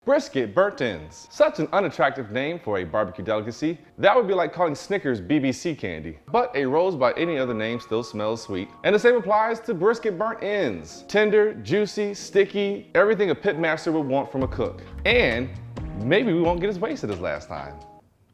Brisket burnt ends. Such an unattractive name for a barbecue delicacy. That would be like calling Snickers BBC candy. But a rose by any other name still smells sweet. And the same applies to brisket burnt ends. Tender, juicy, sticky, everything a pitmaster would want from a cook. And maybe we won't get as wasted as last time.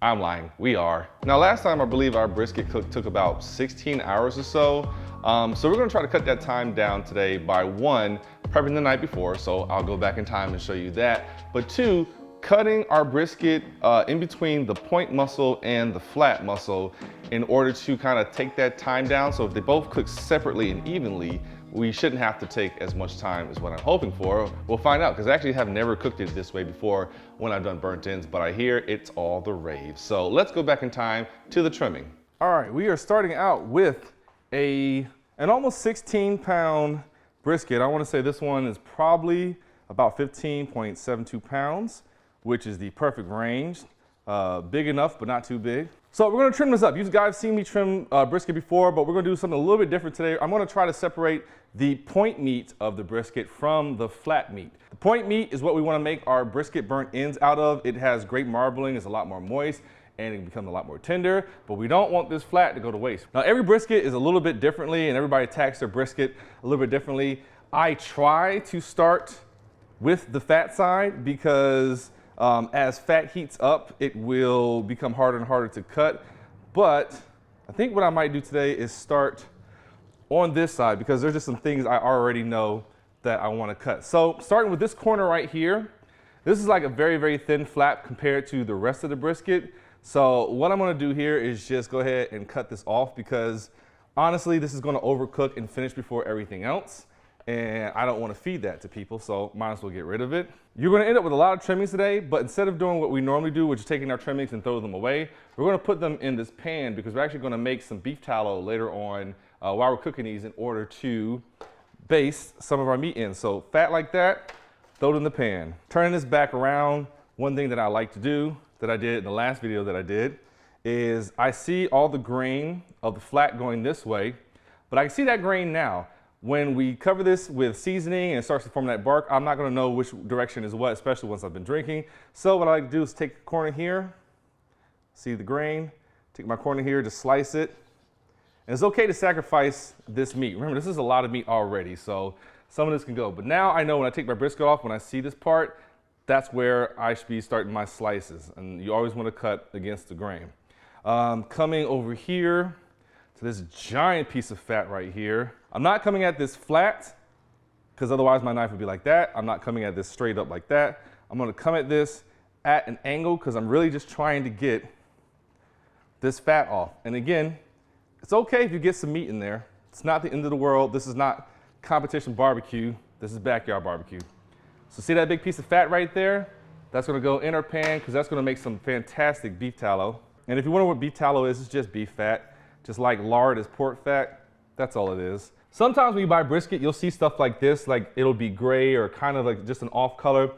I'm lying, we are. Now last time I believe our brisket cook took about 16 hours or so. So we're gonna try to cut that time down today by one, prepping the night before, so I'll go back in time and show you that. But two, cutting our brisket in between the point muscle and the flat muscle in order to kind of take that time down. So if they both cook separately and evenly, we shouldn't have to take as much time as what I'm hoping for. We'll find out, because I actually have never cooked it this way before when I've done burnt ends, but I hear it's all the rave. So let's go back in time to the trimming. All right, we are starting out with an almost 16-pound brisket. I want to say this one is probably about 15.72 pounds, which is the perfect range. Big enough, but not too big. So we're gonna trim this up. You guys have seen me trim brisket before, but we're gonna do something a little bit different today. I'm gonna try to separate the point meat of the brisket from the flat meat. The point meat is what we wanna make our brisket burnt ends out of. It has great marbling, it's a lot more moist, and it becomes a lot more tender, but we don't want this flat to go to waste. Now every brisket is a little bit differently, and everybody attacks their brisket a little bit differently. I try to start with the fat side because as fat heats up, it will become harder and harder to cut. But I think what I might do today is start on this side, because there's just some things I already know that I want to cut. So starting with this corner right here, this is like a very, very thin flap compared to the rest of the brisket. So what I'm going to do here is just go ahead and cut this off, because honestly, this is going to overcook and finish before everything else. And I don't want to feed that to people, so might as well get rid of it. You're going to end up with a lot of trimmings today, but instead of doing what we normally do, which is taking our trimmings and throw them away, we're going to put them in this pan, because we're actually going to make some beef tallow later on while we're cooking these in order to baste some of our meat in. So fat like that, throw it in the pan. Turning this back around, one thing that I like to do, that I did in the last video that I did, is I see all the grain of the flat going this way, but I can see that grain now. When we cover this with seasoning and it starts to form that bark, I'm not going to know which direction is what, especially once I've been drinking. So what I like to do is take a corner here, see the grain, take my corner here, just slice it. And it's okay to sacrifice this meat. Remember, this is a lot of meat already, so some of this can go. But now I know when I take my brisket off, when I see this part, that's where I should be starting my slices. And you always want to cut against the grain. Coming over here to this giant piece of fat right here. I'm not coming at this flat, because otherwise my knife would be like that. I'm not coming at this straight up like that. I'm going to come at this at an angle, because I'm really just trying to get this fat off. And again, it's okay if you get some meat in there. It's not the end of the world. This is not competition barbecue. This is backyard barbecue. So see that big piece of fat right there? That's going to go in our pan, because that's going to make some fantastic beef tallow. And if you wonder what beef tallow is, it's just beef fat. Just like lard is pork fat. That's all it is. Sometimes when you buy brisket, you'll see stuff like this, like it'll be gray or kind of like just an off color.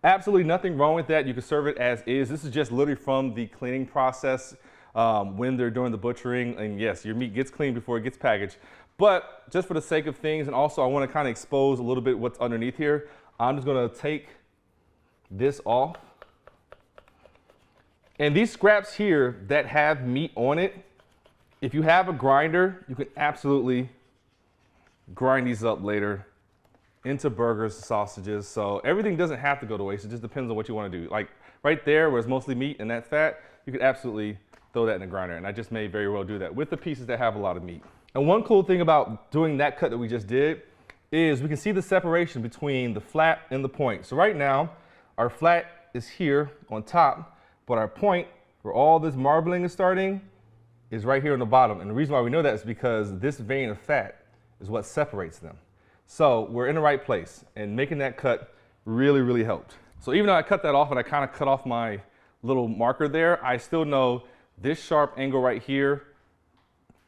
Absolutely nothing wrong with that. You can serve it as is. This is just literally from the cleaning process when they're doing the butchering. And yes, your meat gets cleaned before it gets packaged. But just for the sake of things, and also I want to kind of expose a little bit what's underneath here, I'm just going to take this off. And these scraps here that have meat on it, if you have a grinder, you can absolutely grind these up later into burgers, sausages. So everything doesn't have to go to waste. It just depends on what you want to do. Like right there where it's mostly meat and that fat, you could absolutely throw that in a grinder. And I just may very well do that with the pieces that have a lot of meat. And one cool thing about doing that cut that we just did is we can see the separation between the flat and the point. So right now, our flat is here on top, but our point, where all this marbling is starting, is right here on the bottom. And the reason why we know that is because this vein of fat is what separates them. So we're in the right place, and making that cut really, really helped. So even though I cut that off and I kind of cut off my little marker there, I still know this sharp angle right here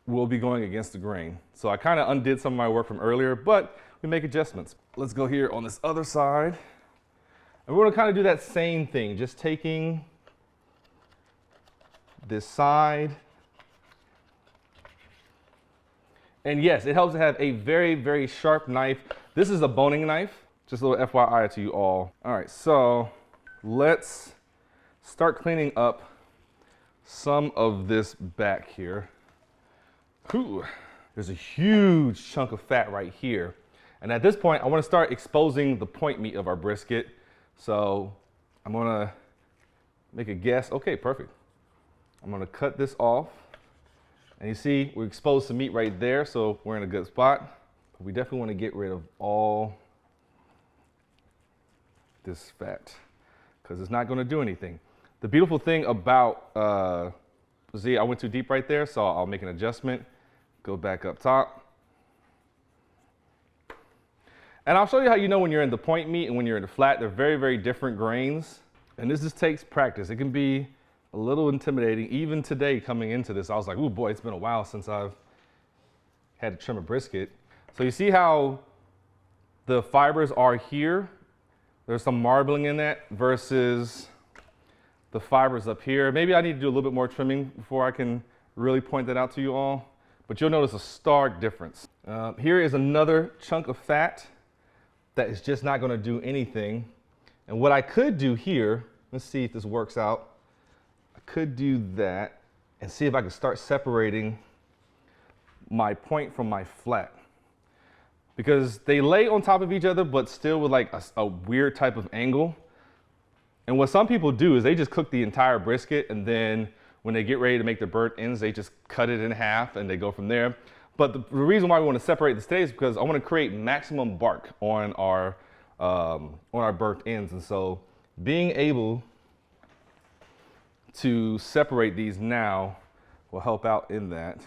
will be going against the grain. So I kind of undid some of my work from earlier, but we make adjustments. Let's go here on this other side. And we're gonna kind of do that same thing, just taking this side. And yes, it helps to have a very, very sharp knife. This is a boning knife, just a little FYI to you all. All right, so let's start cleaning up some of this back here. Ooh, there's a huge chunk of fat right here. And at this point, I want to start exposing the point meat of our brisket. So I'm going to make a guess. Okay, perfect. I'm going to cut this off. And you see, we exposed some meat right there, so we're in a good spot. But we definitely want to get rid of all this fat because it's not going to do anything. The beautiful thing about, see, I went too deep right there, so I'll make an adjustment. Go back up top. And I'll show you how you know when you're in the point meat and when you're in the flat. They're very, very different grains. And this just takes practice. It can be a little intimidating. Even today coming into this, I was like, oh boy, it's been a while since I've had to trim a brisket. So you see how the fibers are here? There's some marbling in that versus the fibers up here. Maybe I need to do a little bit more trimming before I can really point that out to you all. But you'll notice a stark difference. Here is another chunk of fat that is just not going to do anything. And what I could do here, let's see if this works out. I could do that and see if I can start separating my point from my flat. Because they lay on top of each other, but still with like a weird type of angle. And what some people do is they just cook the entire brisket, and then when they get ready to make the burnt ends, they just cut it in half and they go from there. But the reason why we want to separate the steaks is because I want to create maximum bark on our burnt ends. And so being able to separate these now will help out in that.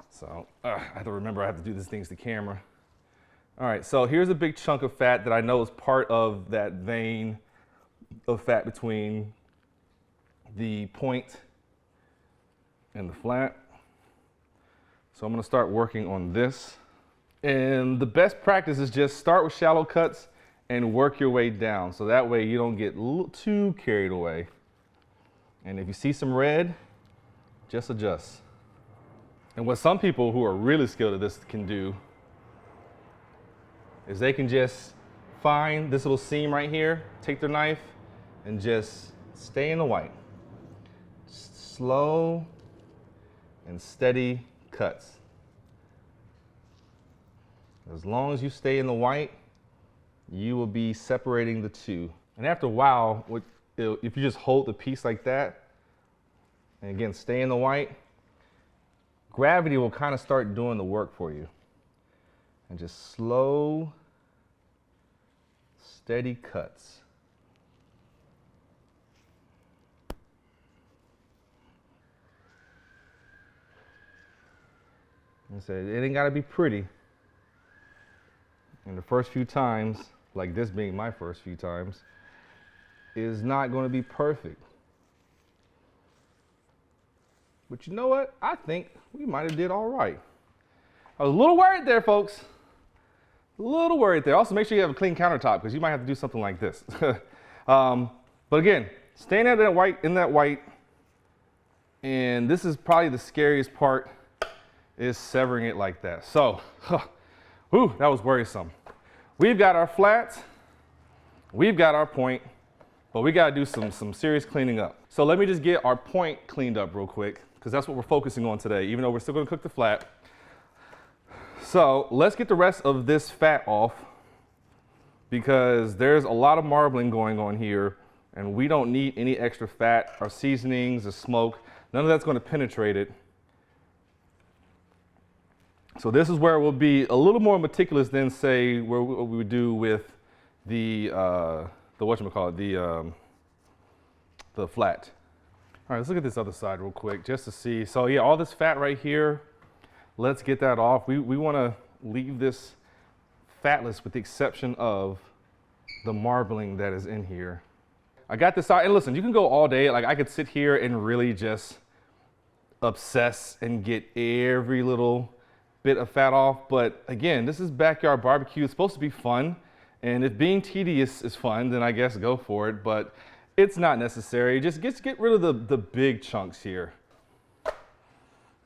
So I have to remember I have to do these things to camera. All right, so here's a big chunk of fat that I know is part of that vein of fat between the point and the flat. So I'm going to start working on this. And the best practice is just start with shallow cuts and work your way down. So that way you don't get too carried away. And if you see some red, just adjust. And what some people who are really skilled at this can do is they can just find this little seam right here, take their knife, and just stay in the white. Slow and steady cuts. As long as you stay in the white, you will be separating the two. And after a while, if you just hold the piece like that, and again, stay in the white, gravity will kind of start doing the work for you. And just slow, steady cuts. And so it ain't gotta be pretty. And the first few times, like this being my first few times, is not gonna be perfect. But you know what? I think we might have did all right. I was a little worried there, folks. A little worried there. Also, make sure you have a clean countertop because you might have to do something like this. But again, staying in that white, and this is probably the scariest part, is severing it like that. So, whew, that was worrisome. We've got our flat, we've got our point, but we got to do some serious cleaning up. So let me just get our point cleaned up real quick because that's what we're focusing on today, even though we're still going to cook the flat. So let's get the rest of this fat off because there's a lot of marbling going on here and we don't need any extra fat. Our seasonings, the smoke, none of that's going to penetrate it. So this is where we'll be a little more meticulous than say where we would do with the flat. All right, let's look at this other side real quick just to see. So yeah, all this fat right here, let's get that off. We want to leave this fatless with the exception of the marbling that is in here. I got this out, and listen, you can go all day. Like I could sit here and really just obsess and get every little bit of fat off. But again, this is backyard barbecue. It's supposed to be fun. And if being tedious is fun, then I guess go for it. But it's not necessary. Just get rid of the big chunks here.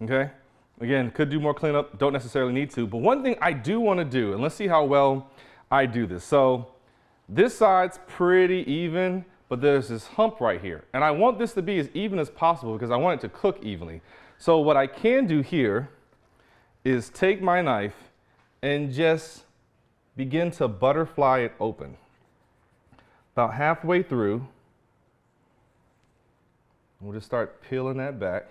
Okay? Again, could do more cleanup. Don't necessarily need to. But one thing I do want to do, and let's see how well I do this. So This side's pretty even, but there's this hump right here. And I want this to be as even as possible because I want it to cook evenly. So what I can do here is take my knife and just begin to butterfly it open. About halfway through, we'll just start peeling that back.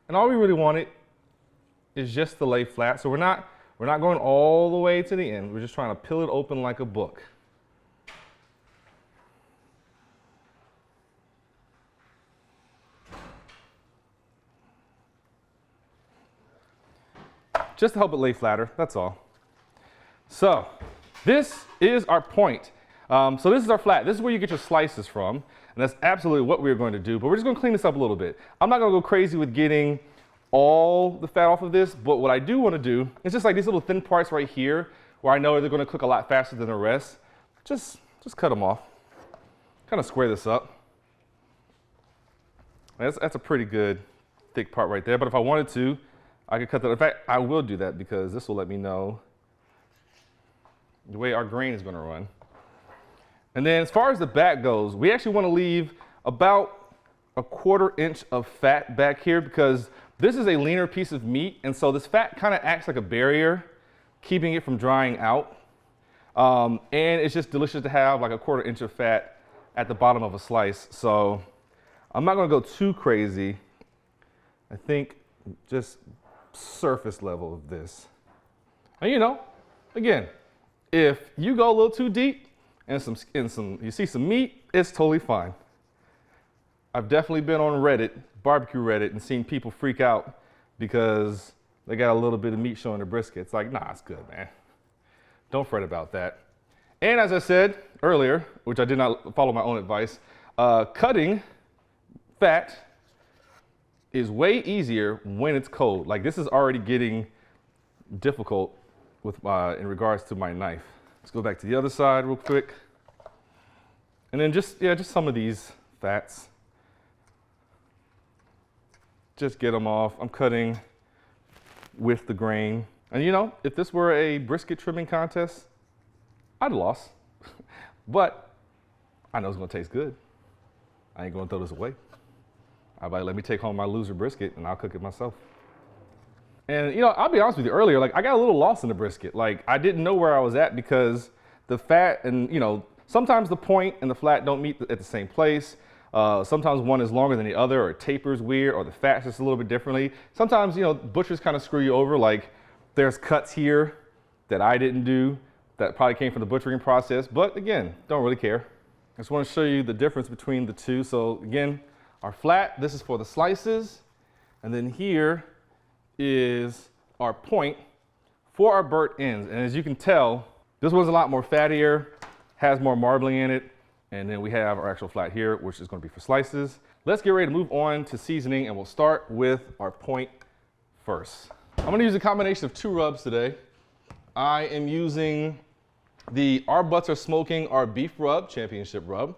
And all we really want it is just to lay flat. So we're not going all the way to the end. We're just trying to peel it open like a book. Just to help it lay flatter, that's all. So this is our point. So this is our flat. This is where you get your slices from. And that's absolutely what we're going to do. But we're just going to clean this up a little bit. I'm not going to go crazy with getting all the fat off of this. But what I do want to do is just like these little thin parts right here where I know they're going to cook a lot faster than the rest. Just cut them off. Kind of square this up. That's a pretty good thick part right there. But if I wanted to, I could cut that. In fact, I will do that because this will let me know the way our grain is going to run. And then as far as the back goes, we actually want to leave about a 1/4 inch of fat back here because this is a leaner piece of meat. And so this fat kind of acts like a barrier, keeping it from drying out. And it's just delicious to have like a 1/4 inch of fat at the bottom of a slice. So I'm not going to go too crazy. I think just surface level of this. And you know, again, if you go a little too deep and you see some meat, it's totally fine. I've definitely been on Reddit, barbecue Reddit, and seen people freak out because they got a little bit of meat showing the brisket. It's like, nah, it's good, man. Don't fret about that. And as I said earlier, which I did not follow my own advice, cutting fat is way easier when it's cold. Like this is already getting difficult with in regards to my knife. Let's go back to the other side real quick. And then just some of these fats. Just get them off. I'm cutting with the grain. And you know, if this were a brisket trimming contest, I'd lost. But I know it's gonna taste good. I ain't gonna throw this away. I'll let me take home my loser brisket and I'll cook it myself. And you know, I'll be honest with you earlier, like I got a little lost in the brisket. Like I didn't know where I was at because the fat and you know, sometimes the point and the flat don't meet at the same place. Sometimes one is longer than the other or it tapers weird or the fat's just a little bit differently. Sometimes, you know, butchers kind of screw you over. Like there's cuts here that I didn't do that probably came from the butchering process. But again, don't really care. I just want to show you the difference between the two. So again, our flat, this is for the slices. And then here is our point for our burnt ends. And as you can tell, this one's a lot more fattier, has more marbling in it. And then we have our actual flat here, which is going to be for slices. Let's get ready to move on to seasoning, and we'll start with our point first. I'm going to use a combination of 2 rubs today. I am using the Our Butts Are Smoking Our Beef Rub, Championship Rub.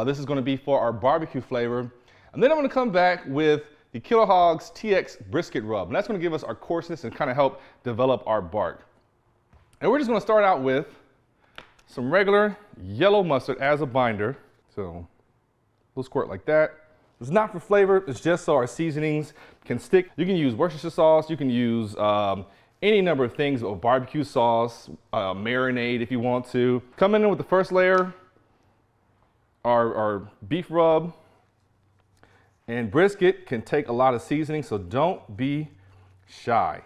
This is going to be for our barbecue flavor. And then I'm going to come back with the Killer Hogs TX Brisket Rub. And that's going to give us our coarseness and kind of help develop our bark. And we're just going to start out with some regular yellow mustard as a binder. So a little squirt like that. It's not for flavor, it's just so our seasonings can stick. You can use Worcestershire sauce, you can use any number of things, or barbecue sauce, marinade if you want to. Coming in with the first layer, our beef rub. And brisket can take a lot of seasoning, so don't be shy.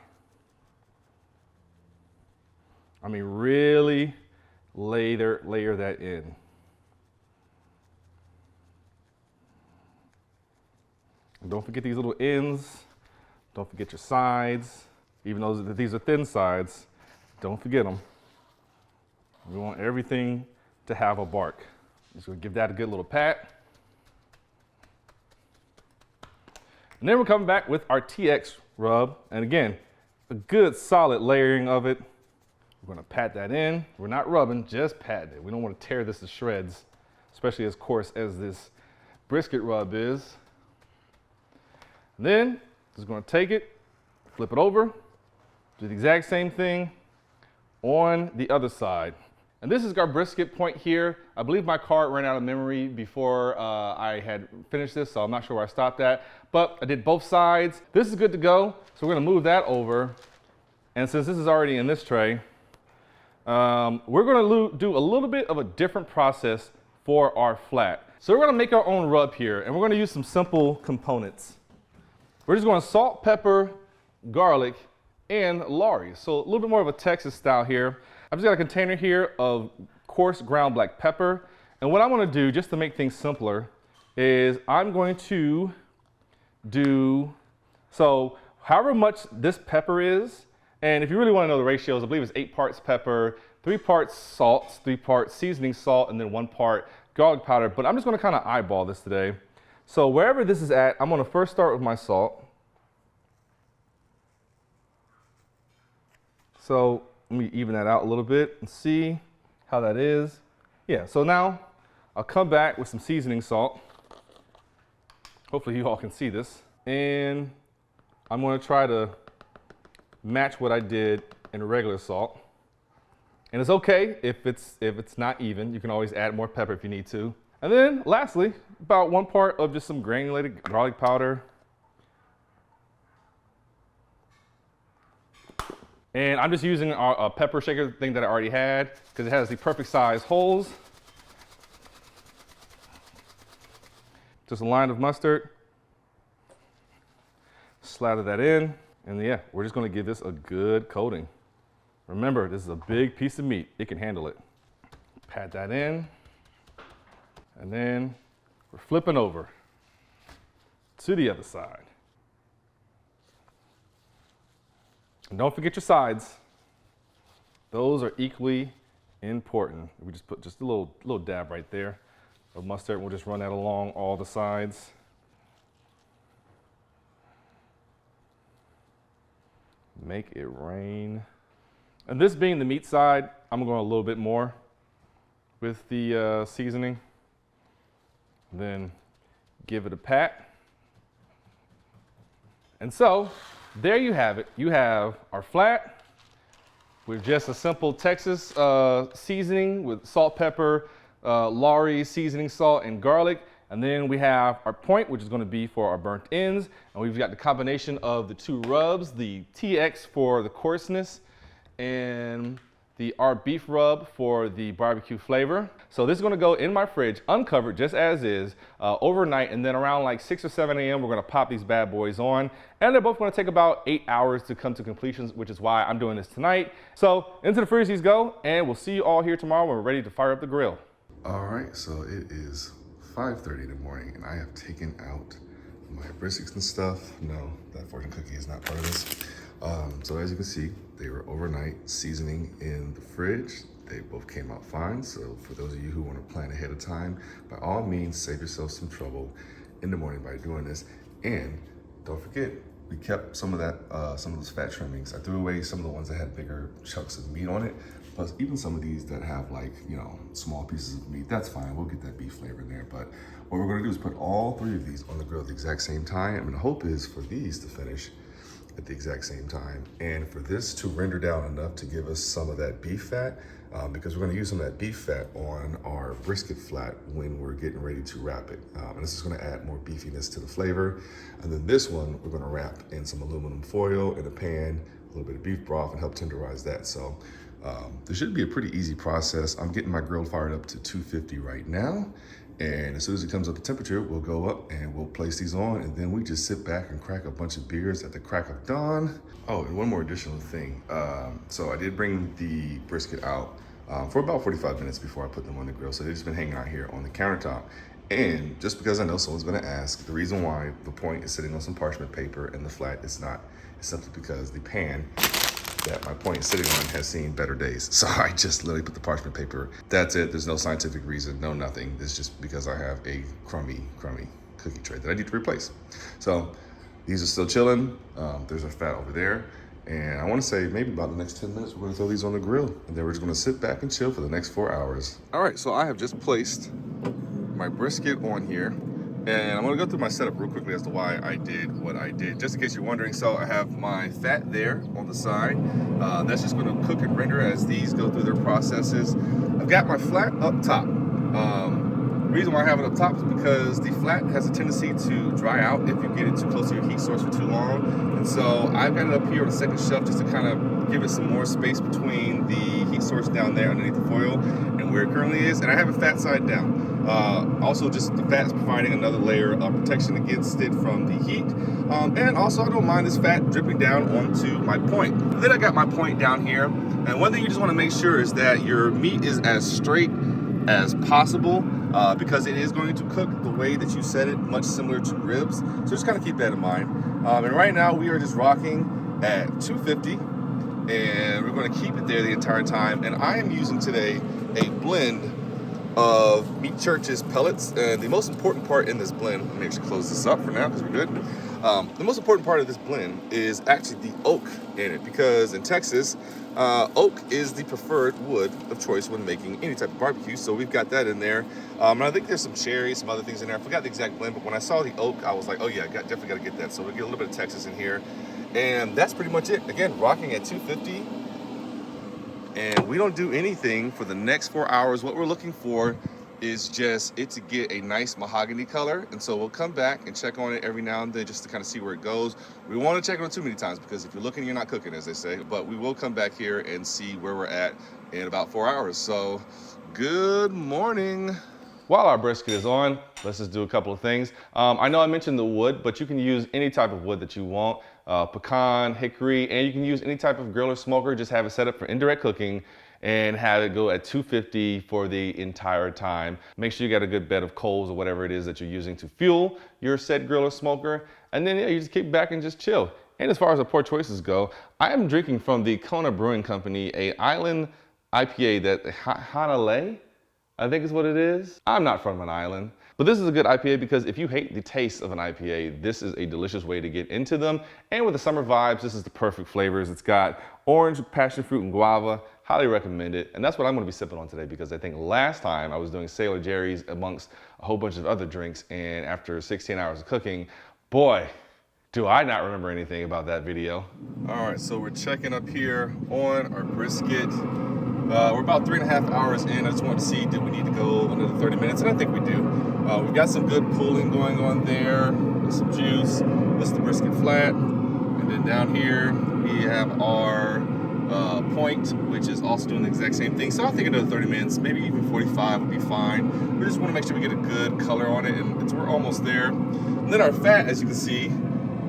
I mean, really layer that in. And don't forget these little ends. Don't forget your sides. Even though these are thin sides, don't forget them. We want everything to have a bark. Just gonna give that a good little pat. And then we're coming back with our TX rub. And again, a good solid layering of it. We're gonna pat that in. We're not rubbing, just patting it. We don't want to tear this to shreds, especially as coarse as this brisket rub is. And then, just gonna take it, flip it over, do the exact same thing on the other side. And this is our brisket point here. I believe my card ran out of memory before I had finished this, so I'm not sure where I stopped at. But I did both sides. This is good to go. So we're gonna move that over. And since this is already in this tray, we're gonna do a little bit of a different process for our flat. So we're gonna make our own rub here, and we're gonna use some simple components. We're just going salt, pepper, garlic, and Lawrys. So a little bit more of a Texas style here. I've just got a container here of coarse ground black pepper. And what I want to do, just to make things simpler, is I'm going to do, so however much this pepper is, and if you really want to know the ratios, I believe it's 8 parts pepper, 3 parts salt, 3 parts seasoning salt, and then 1 part garlic powder. But I'm just going to kind of eyeball this today. So wherever this is at, I'm going to first start with my salt. So let me even that out a little bit and see how that is. Yeah, so now I'll come back with some seasoning salt. Hopefully you all can see this. And I'm gonna try to match what I did in regular salt. And it's okay if it's not even. You can always add more pepper if you need to. And then lastly, about 1 part of just some granulated garlic powder. And I'm just using a pepper shaker thing that I already had because it has the perfect size holes. Just a line of mustard. Slather that in. And yeah, we're just gonna give this a good coating. Remember, this is a big piece of meat. It can handle it. Pat that in. And then we're flipping over to the other side. And don't forget your sides. Those are equally important. We just put just a little dab right there of mustard. We'll just run that along all the sides. Make it rain. And this being the meat side, I'm going a little bit more with the seasoning. Then give it a pat. And so, there you have it. You have our flat with just a simple Texas seasoning with salt, pepper, Lawrys seasoning salt, and garlic. And then we have our point, which is going to be for our burnt ends. And we've got the combination of the 2 rubs, the TX for the coarseness, and our beef rub for the barbecue flavor. So this is gonna go in my fridge, uncovered just as is, overnight, and then around like 6 or 7 a.m. we're gonna pop these bad boys on. And they're both gonna take about 8 hours to come to completion, which is why I'm doing this tonight. So into the fridge these go, and we'll see you all here tomorrow when we're ready to fire up the grill. All right, so it is 5:30 in the morning, and I have taken out my briskets and stuff. No, that fortune cookie is not part of this. So as you can see, they were overnight seasoning in the fridge. They both came out fine. So for those of you who want to plan ahead of time, by all means, save yourself some trouble in the morning by doing this. And don't forget, we kept some of that, some of those fat trimmings. I threw away some of the ones that had bigger chunks of meat on it. Plus even some of these that have like, you know, small pieces of meat, that's fine. We'll get that beef flavor in there. But what we're gonna do is put all 3 of these on the grill at the exact same time. And the hope is for these to finish at the exact same time. And for this to render down enough to give us some of that beef fat, because we're gonna use some of that beef fat on our brisket flat when we're getting ready to wrap it. And this is gonna add more beefiness to the flavor. And then this one, we're gonna wrap in some aluminum foil in a pan, a little bit of beef broth, and help tenderize that. So this should be a pretty easy process. I'm getting my grill fired up to 250 right now. And as soon as it comes up to temperature, we'll go up and we'll place these on, and then we just sit back and crack a bunch of beers at the crack of dawn. Oh, and one more additional thing. So I did bring the brisket out for about 45 minutes before I put them on the grill. So they've just been hanging out here on the countertop. And just because I know someone's gonna ask, the reason why the point is sitting on some parchment paper and the flat is not, is simply because the pan that my point is sitting on has seen better days. So I just literally put the parchment paper. That's it. There's no scientific reason, no nothing. It's just because I have a crummy cookie tray that I need to replace. So these are still chilling. There's a fat over there. And I want to say maybe about the next 10 minutes, we're going to throw these on the grill. And then we're just going to sit back and chill for the next 4 hours. All right, so I have just placed my brisket on here. And I'm gonna go through my setup real quickly as to why I did what I did, just in case you're wondering. So I have my fat there on the side. That's just gonna cook and render as these go through their processes. I've got my flat up top. The reason why I have it up top is because the flat has a tendency to dry out if you get it too close to your heat source for too long. And so I've got it up here on the second shelf just to kind of give it some more space between the heat source down there underneath the foil and where it currently is. And I have it fat side down. Also, just the fat is providing another layer of protection against it from the heat. And also, I don't mind this fat dripping down onto my point. And then I got my point down here. And one thing you just want to make sure is that your meat is as straight as possible, because it is going to cook the way that you set it, much similar to ribs. So just kind of keep that in mind. And right now we are just rocking at 250, and we're going to keep it there the entire time. And I am using today a blend of Meat Church's pellets. And the most important part in this blend, let me actually close this up for now because we're good. The most important part of this blend is actually the oak in it, because in Texas, oak is the preferred wood of choice when making any type of barbecue. So we've got that in there. And I think there's some cherries, some other things in there. I forgot the exact blend, but when I saw the oak, I was like, oh yeah, definitely got to get that. So we'll get a little bit of Texas in here. And that's pretty much it. Again, rocking at 250. And we don't do anything for the next 4 hours. What we're looking for is just it to get a nice mahogany color. And so we'll come back and check on it every now and then just to kind of see where it goes. We want to check on it too many times, because if you're looking, you're not cooking, as they say. But we will come back here and see where we're at in about 4 hours. So good morning. While our brisket is on, let's just do a couple of things. I know I mentioned the wood, but you can use any type of wood that you want. Pecan, hickory, and you can use any type of grill or smoker. Just have it set up for indirect cooking and have it go at 250 for the entire time. Make sure you got a good bed of coals or whatever it is that you're using to fuel your said grill or smoker. And then yeah, you just kick back and just chill. And as far as the pour choices go, I am drinking from the Kona Brewing Company, a island IPA that Hanalei, I think is what it is. I'm not from an island, but this is a good IPA because if you hate the taste of an IPA, this is a delicious way to get into them. And with the summer vibes, this is the perfect flavors. It's got orange, passion fruit, and guava. Highly recommend it. And that's what I'm gonna be sipping on today, because I think last time I was doing Sailor Jerry's amongst a whole bunch of other drinks, and after 16 hours of cooking, boy, do I not remember anything about that video. All right, so we're checking up here on our brisket. We're about 3.5 hours in. I just wanted to see, did we need to go another 30 minutes? And I think we do. We've got some good pooling going on there, some juice. This is the brisket flat. And then down here, we have our point, which is also doing the exact same thing. So I think another 30 minutes, maybe even 45 would be fine. We just want to make sure we get a good color on it, and we're almost there. And then our fat, as you can see,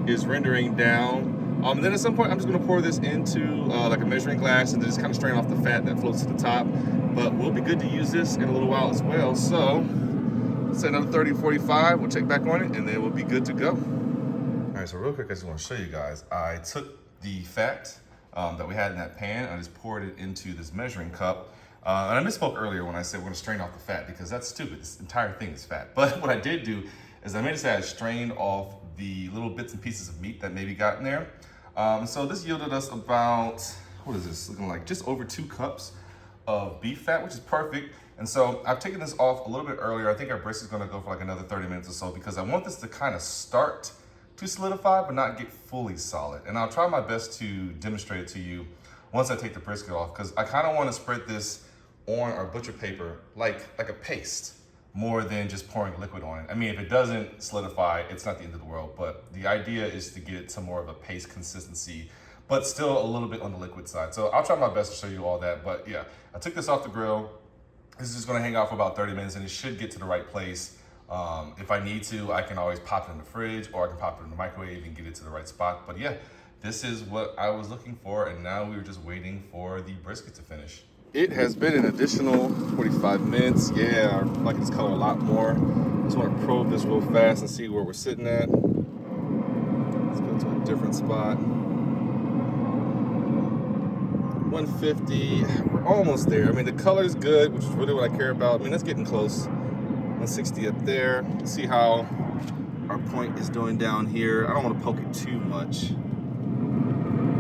is rendering down. And then at some point, I'm just gonna pour this into like a measuring glass and then just kind of strain off the fat that floats to the top. But we'll be good to use this in a little while as well. So let's say another 30, 45, we'll check back on it, and then we'll be good to go. All right, so real quick, I just wanna show you guys. I took the fat that we had in that pan, and I just poured it into this measuring cup. And I misspoke earlier when I said we're gonna strain off the fat, because that's stupid. This entire thing is fat. But what I did do is I made it say I strained off the little bits and pieces of meat that maybe got in there. So this yielded us about, what is this looking like? Just over 2 cups of beef fat, which is perfect. And so I've taken this off a little bit earlier. I think our brisket is gonna go for like another 30 minutes or so, because I want this to kind of start to solidify, but not get fully solid. And I'll try my best to demonstrate it to you once I take the brisket off, because I kind of want to spread this on our butcher paper like a paste, more than just pouring liquid on it. I mean, if it doesn't solidify, it's not the end of the world, but the idea is to get it to more of a paste consistency, but still a little bit on the liquid side. So I'll try my best to show you all that, but yeah, I took this off the grill. This is just gonna hang out for about 30 minutes, and it should get to the right place. If I need to, I can always pop it in the fridge, or I can pop it in the microwave and get it to the right spot. But yeah, this is what I was looking for, and now we were just waiting for the brisket to finish. It has been an additional 45 minutes. Yeah, I'm liking this color a lot more. Just want to probe this real fast and see where we're sitting at. Let's go to a different spot. 150, we're almost there. I mean, the color is good, which is really what I care about. I mean, that's getting close. 160 up there. Let's see how our point is doing down here. I don't want to poke it too much.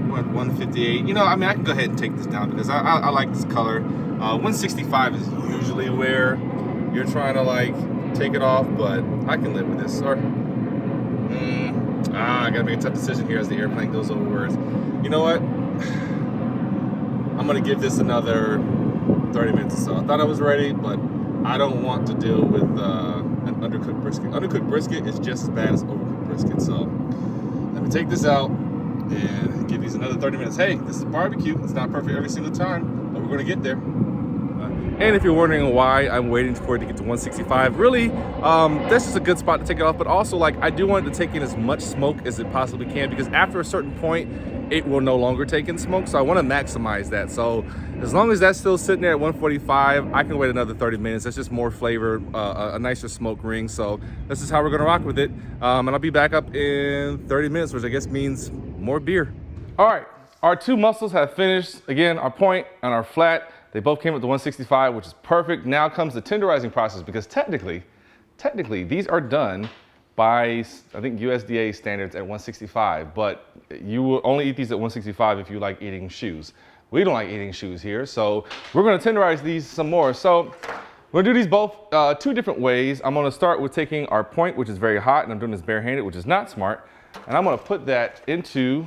We're at 158. You know, I mean, I can go ahead and take this down because I like this color. 165 is usually where you're trying to like take it off, but I can live with this. Or, I gotta make a tough decision here as the airplane goes over words. You know what? I'm gonna give this another 30 minutes or so. I thought I was ready, but I don't want to deal with an undercooked brisket. Undercooked brisket is just as bad as overcooked brisket. So let me take this out and give these another 30 minutes. Hey, this is barbecue. It's not perfect every single time, but we're gonna get there. And if you're wondering why I'm waiting for it to get to 165, really, this is a good spot to take it off, but also like I do want it to take in as much smoke as it possibly can, because after a certain point, it will no longer take in smoke. So I want to maximize that. So as long as that's still sitting there at 145, I can wait another 30 minutes. That's just more flavor, a nicer smoke ring. So this is how we're gonna rock with it. And I'll be back up in 30 minutes, which I guess means more beer. All right, our two muscles have finished. Again, our point and our flat. They both came up to 165, which is perfect. Now comes the tenderizing process, because technically, these are done by, I think, USDA standards at 165, but you will only eat these at 165 if you like eating shoes. We don't like eating shoes here, so we're gonna tenderize these some more. So we're gonna do these both two different ways. I'm gonna start with taking our point, which is very hot, and I'm doing this barehanded, which is not smart. And I'm gonna put that into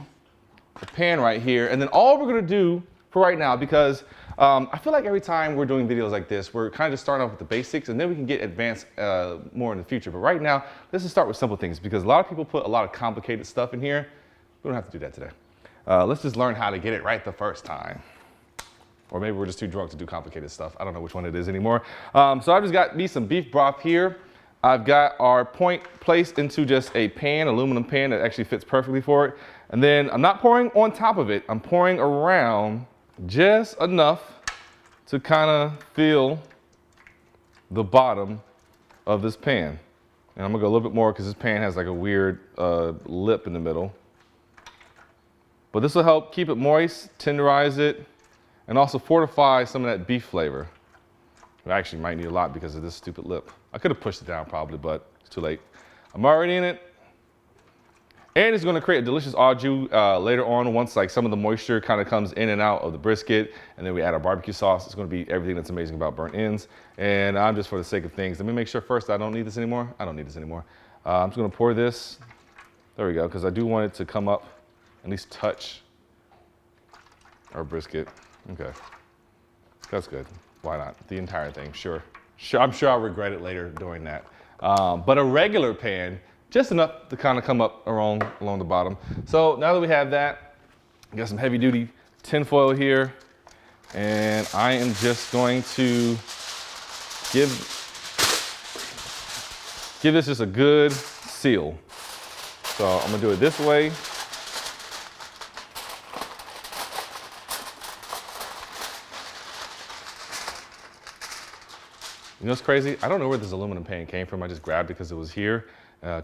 the pan right here. And then all we're gonna do for right now, because I feel like every time we're doing videos like this, we're kind of just starting off with the basics, and then we can get advanced more in the future. But right now, let's just start with simple things, because a lot of people put a lot of complicated stuff in here. We don't have to do that today. Let's just learn how to get it right the first time. Or maybe we're just too drunk to do complicated stuff. I don't know which one it is anymore. So I've just got me some beef broth here. I've got our point placed into just a pan, aluminum pan that actually fits perfectly for it. And then I'm not pouring on top of it. I'm pouring around just enough to kind of feel the bottom of this pan. And I'm gonna go a little bit more because this pan has like a weird lip in the middle. But this will help keep it moist, tenderize it, and also fortify some of that beef flavor. I actually might need a lot because of this stupid lip. I could have pushed it down probably, but it's too late. I'm already in it. And it's gonna create a delicious au jus later on, once like some of the moisture kind of comes in and out of the brisket, and then we add our barbecue sauce. It's gonna be everything that's amazing about burnt ends. And I'm just, for the sake of things, let me make sure first I don't need this anymore. I don't need this anymore. I'm just gonna pour this. There we go, because I do want it to come up, at least touch our brisket. Okay, that's good. Why not? The entire thing, sure. I'm sure I'll regret it later doing that. But a regular pan, just enough to kind of come up along the bottom. So now that we have that, I got some heavy duty tin foil here, and I am just going to give this just a good seal. So I'm gonna do it this way. You know what's crazy? I don't know where this aluminum pan came from. I just grabbed it because it was here.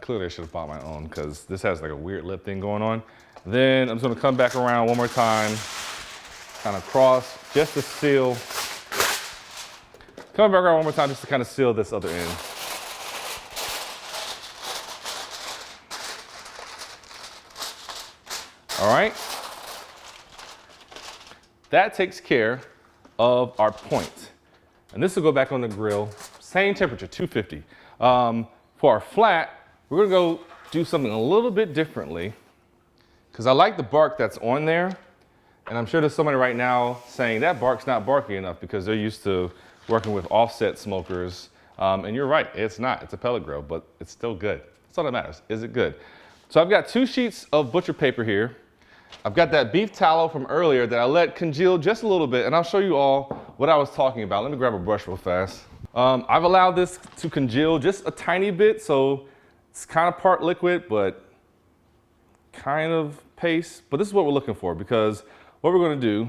Clearly I should have bought my own, because this has like a weird lip thing going on. Then I'm just gonna come back around one more time, kind of cross, just to seal. Come back around one more time just to kind of seal this other end. All right. That takes care of our point. And this will go back on the grill, same temperature, 250. For our flat, we're gonna go do something a little bit differently, because I like the bark that's on there. And I'm sure there's somebody right now saying that bark's not barky enough because they're used to working with offset smokers. And you're right, it's not, it's a pellet grill, but it's still good. That's all that matters, is it good? So I've got 2 sheets of butcher paper here. I've got that beef tallow from earlier that I let congeal just a little bit, and I'll show you all what I was talking about. Let me grab a brush real fast. I've allowed this to congeal just a tiny bit, so it's kind of part liquid, but kind of paste. But this is what we're looking for, because what we're gonna do,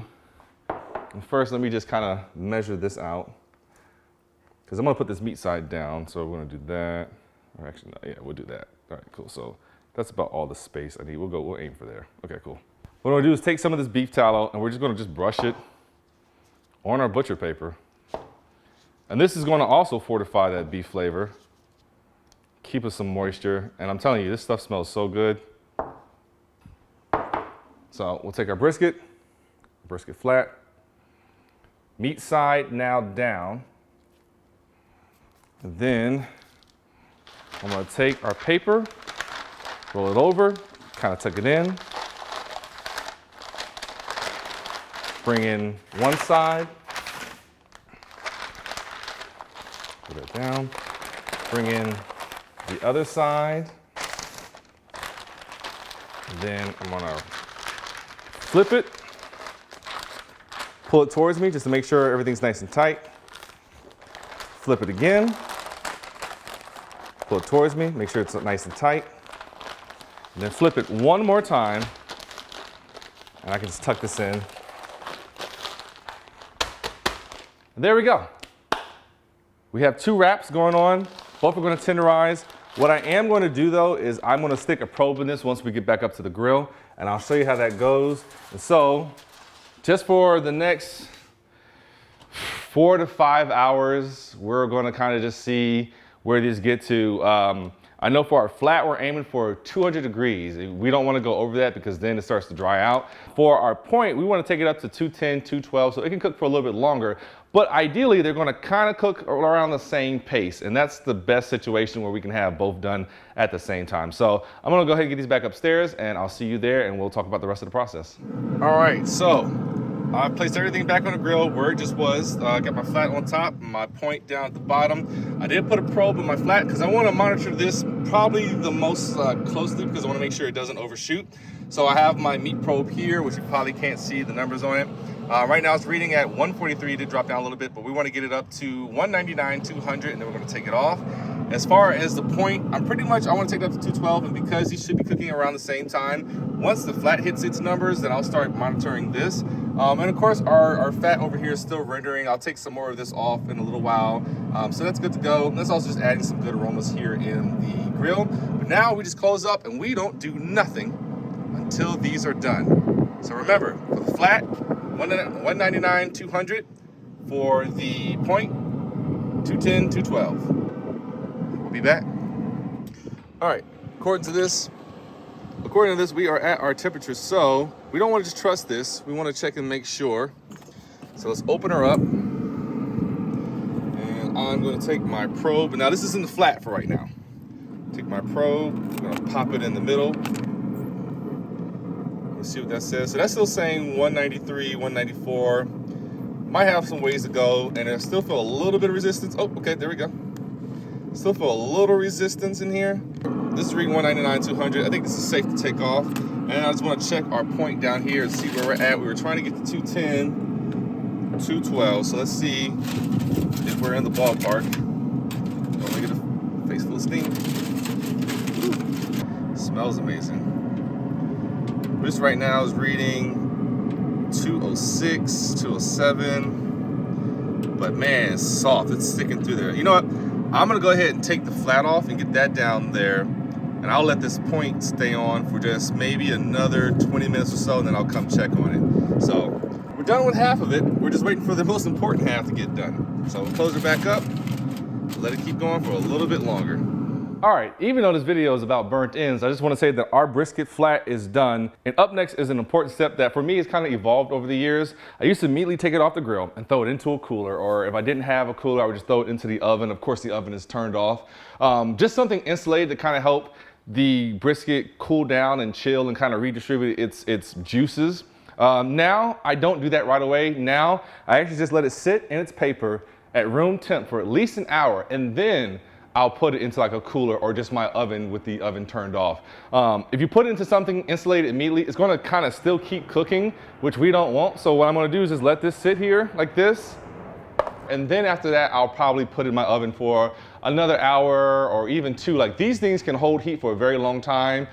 and first let me just kind of measure this out, because I'm gonna put this meat side down, so we're gonna do that. Or actually, no, yeah, we'll do that. All right, cool. So that's about all the space I need. We'll aim for there. Okay, cool. What I'm gonna do is take some of this beef tallow, and we're just gonna brush it on our butcher paper. And this is gonna also fortify that beef flavor, keep us some moisture, and I'm telling you, this stuff smells so good. So we'll take our brisket flat, meat side now down, and then I'm gonna take our paper, roll it over, kind of tuck it in, bring in one side, put it down, bring in the other side, and then I'm gonna flip it, pull it towards me just to make sure everything's nice and tight. Flip it again, pull it towards me, make sure it's nice and tight. And then flip it one more time, and I can just tuck this in. And there we go. We have 2 wraps going on. Both are gonna tenderize. What I am gonna do though is I'm gonna stick a probe in this once we get back up to the grill, and I'll show you how that goes. And so, just for the next 4 to 5 hours, we're gonna kind of just see where these get to. I know for our flat, we're aiming for 200 degrees. We don't wanna go over that because then it starts to dry out. For our point, we wanna take it up to 210, 212, so it can cook for a little bit longer. But ideally, they're gonna kind of cook around the same pace, and that's the best situation where we can have both done at the same time. So I'm gonna go ahead and get these back upstairs, and I'll see you there, and we'll talk about the rest of the process. All right, so I placed everything back on the grill where it just was. I got my flat on top, my point down at the bottom. I did put a probe in my flat because I want to monitor this probably the most closely because I want to make sure it doesn't overshoot. So I have my meat probe here, which you probably can't see the numbers on it. Right now it's reading at 143 to drop down a little bit, but we want to get it up to 199, 200, and then we're going to take it off. As far as the point, I want to take it up to 212, and because these should be cooking around the same time, once the flat hits its numbers, then I'll start monitoring this. And of course, our fat over here is still rendering. I'll take some more of this off in a little while. So that's good to go. That's also just adding some good aromas here in the grill. But now we just close up and we don't do nothing until these are done. So remember, for the flat, 199, 200. For the point, 210, 212. We'll be back. All right, according to this, we are at our temperature, so we don't want to just trust this. We want to check and make sure. So let's open her up. And I'm going to take my probe. Now this is in the flat for right now. Take my probe, I'm going to pop it in the middle. Let's see what that says. So that's still saying 193, 194. Might have some ways to go, and I still feel a little bit of resistance. Oh, okay, there we go. Still feel a little resistance in here. This is reading 199, 200. I think this is safe to take off. And I just want to check our point down here and see where we're at. We were trying to get to 210, 212. So let's see if we're in the ballpark. Don't make it a face full of steam. Ooh. Smells amazing. This right now is reading 206, 207. But man, it's soft. It's sticking through there. You know what? I'm gonna go ahead and take the flat off and get that down there, and I'll let this point stay on for just maybe another 20 minutes or so, and then I'll come check on it. So we're done with half of it. We're just waiting for the most important half to get done. So we'll close it back up, let it keep going for a little bit longer. All right, even though this video is about burnt ends, I just want to say that our brisket flat is done. And up next is an important step that for me has kind of evolved over the years. I used to immediately take it off the grill and throw it into a cooler, or if I didn't have a cooler, I would just throw it into the oven. Of course, the oven is turned off. Just something insulated to kind of help the brisket cool down and chill and kind of redistribute its juices. Now, I don't do that right away. Now, I actually just let it sit in its paper at room temp for at least an hour, and then I'll put it into like a cooler or just my oven with the oven turned off. If you put it into something insulated immediately, it's gonna kind of still keep cooking, which we don't want. So what I'm gonna do is just let this sit here like this. And then after that, I'll probably put it in my oven for another hour or even 2. Like these things can hold heat for a very long time.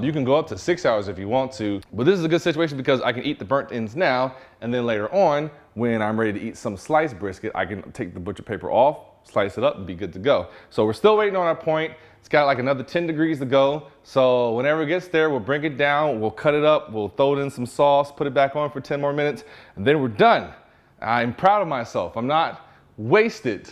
You can go up to 6 hours if you want to. But this is a good situation because I can eat the burnt ends now, and then later on, when I'm ready to eat some sliced brisket, I can take the butcher paper off, slice it up, and be good to go. So we're still waiting on our point. It's got like another 10 degrees to go. So whenever it gets there, we'll bring it down, we'll cut it up, we'll throw it in some sauce, put it back on for 10 more minutes, and then we're done. I'm proud of myself. I'm not wasted.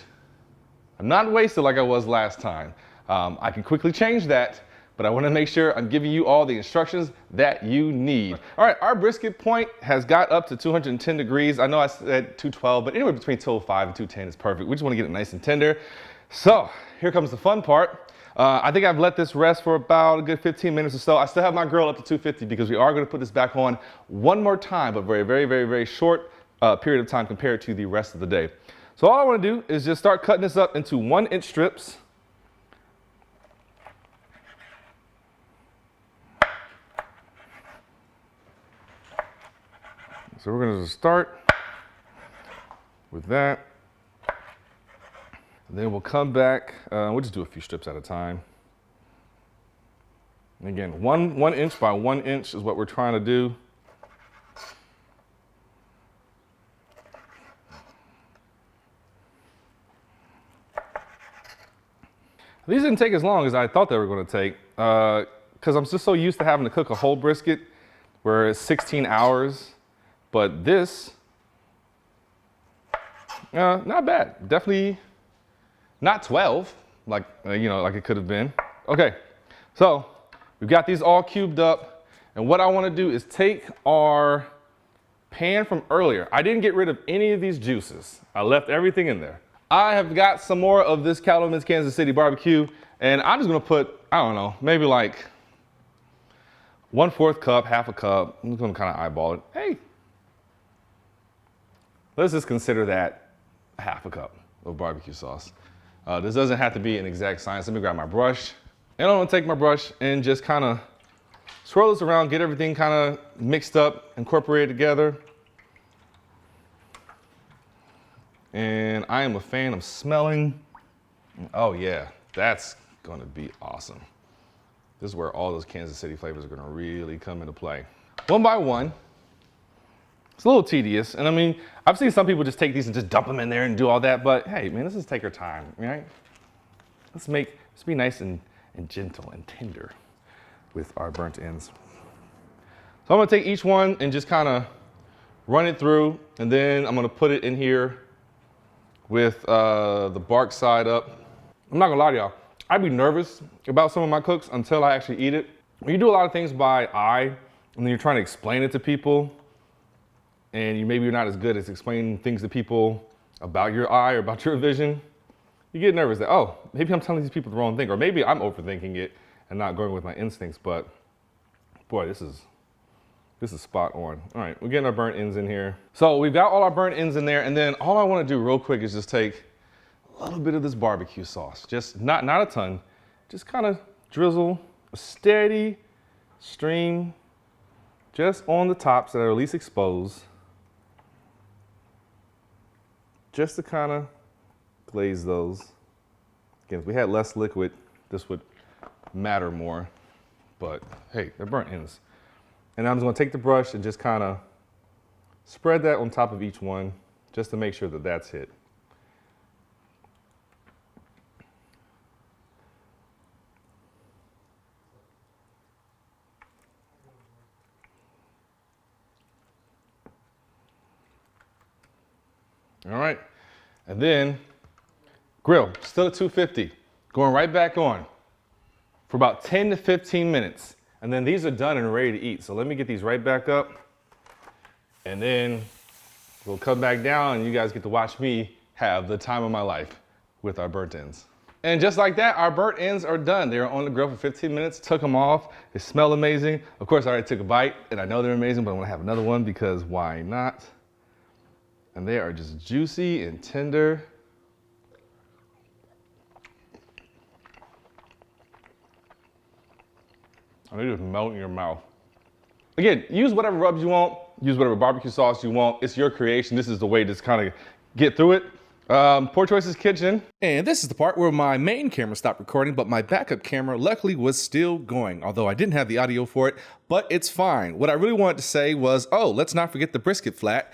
I'm not wasted like I was last time. I can quickly change that, but I want to make sure I'm giving you all the instructions that you need. All right, our brisket point has got up to 210 degrees. I know I said 212, but anywhere between 205 and 210 is perfect. We just want to get it nice and tender. So here comes the fun part. I think I've let this rest for about a good 15 minutes or so. I still have my grill up to 250 because we are going to put this back on one more time, but very short period of time compared to the rest of the day. So all I want to do is just start cutting this up into 1-inch strips. So we're going to start with that. And then we'll come back. We'll just do a few strips at a time. And again, one inch by 1 inch is what we're trying to do. These didn't take as long as I thought they were going to take because I'm just so used to having to cook a whole brisket where it's 16 hours. But this, not bad. Definitely not 12 like, like it could have been. Okay, so we've got these all cubed up. And what I want to do is take our pan from earlier. I didn't get rid of any of these juices. I left everything in there. I have got some more of this Cattleman's Kansas City barbecue, and I'm just gonna put, I don't know, maybe like 1/4 cup, half a cup. I'm just gonna kind of eyeball it. Hey, let's just consider that half a cup of barbecue sauce. This doesn't have to be an exact science. Let me grab my brush, and I'm gonna take my brush and just kind of swirl this around, get everything kind of mixed up, incorporated together. And I am a fan of smelling. Oh yeah, that's gonna be awesome. This is where all those Kansas City flavors are gonna really come into play. One by one. It's a little tedious. And I mean, I've seen some people just take these and just dump them in there and do all that, but hey man, let's just take our time, right? Let's be nice and gentle and tender with our burnt ends. So I'm gonna take each one and just kind of run it through, and then I'm gonna put it in here with the bark side up. I'm not gonna lie to y'all, I'd be nervous about some of my cooks until I actually eat it. When you do a lot of things by eye, and then you're trying to explain it to people, and maybe you're not as good at explaining things to people about your eye or about your vision, you get nervous that, oh, maybe I'm telling these people the wrong thing, or maybe I'm overthinking it and not going with my instincts, but boy, this is spot on. All right, we're getting our burnt ends in here. So we've got all our burnt ends in there, and then all I wanna do real quick is just take a little bit of this barbecue sauce. Just not a ton, just kind of drizzle a steady stream just on the tops that are least exposed, just to kind of glaze those. Again, if we had less liquid, this would matter more, but hey, they're burnt ends. And I'm just gonna take the brush and just kind of spread that on top of each one just to make sure that that's hit. All right, and then grill, still at 250, going right back on for about 10 to 15 minutes. And then these are done and ready to eat. So let me get these right back up, and then we'll come back down and you guys get to watch me have the time of my life with our burnt ends. And just like that, our burnt ends are done. They were on the grill for 15 minutes, took them off. They smell amazing. Of course, I already took a bite and I know they're amazing, but I wanna have another one because why not? And they are just juicy and tender. And they just melt in your mouth. Again, use whatever rubs you want, use whatever barbecue sauce you want. It's your creation. This is the way to kind of get through it. Poor Choices Kitchen. And this is the part where my main camera stopped recording, but my backup camera luckily was still going, although I didn't have the audio for it, but it's fine. What I really wanted to say was, oh, let's not forget the brisket flat,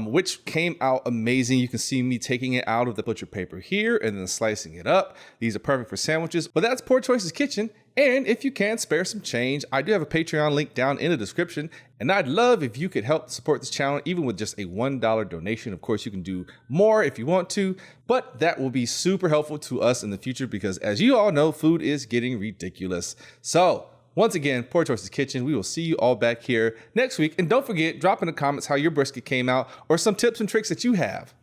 which came out amazing. You can see me taking it out of the butcher paper here and then slicing it up. These are perfect for sandwiches, but that's Poor Choices Kitchen. And if you can spare some change, I do have a Patreon link down in the description. And I'd love if you could help support this channel, even with just a $1 donation. Of course, you can do more if you want to, but that will be super helpful to us in the future because as you all know, food is getting ridiculous. So once again, Poor Choices Kitchen, we will see you all back here next week. And don't forget, drop in the comments how your brisket came out or some tips and tricks that you have.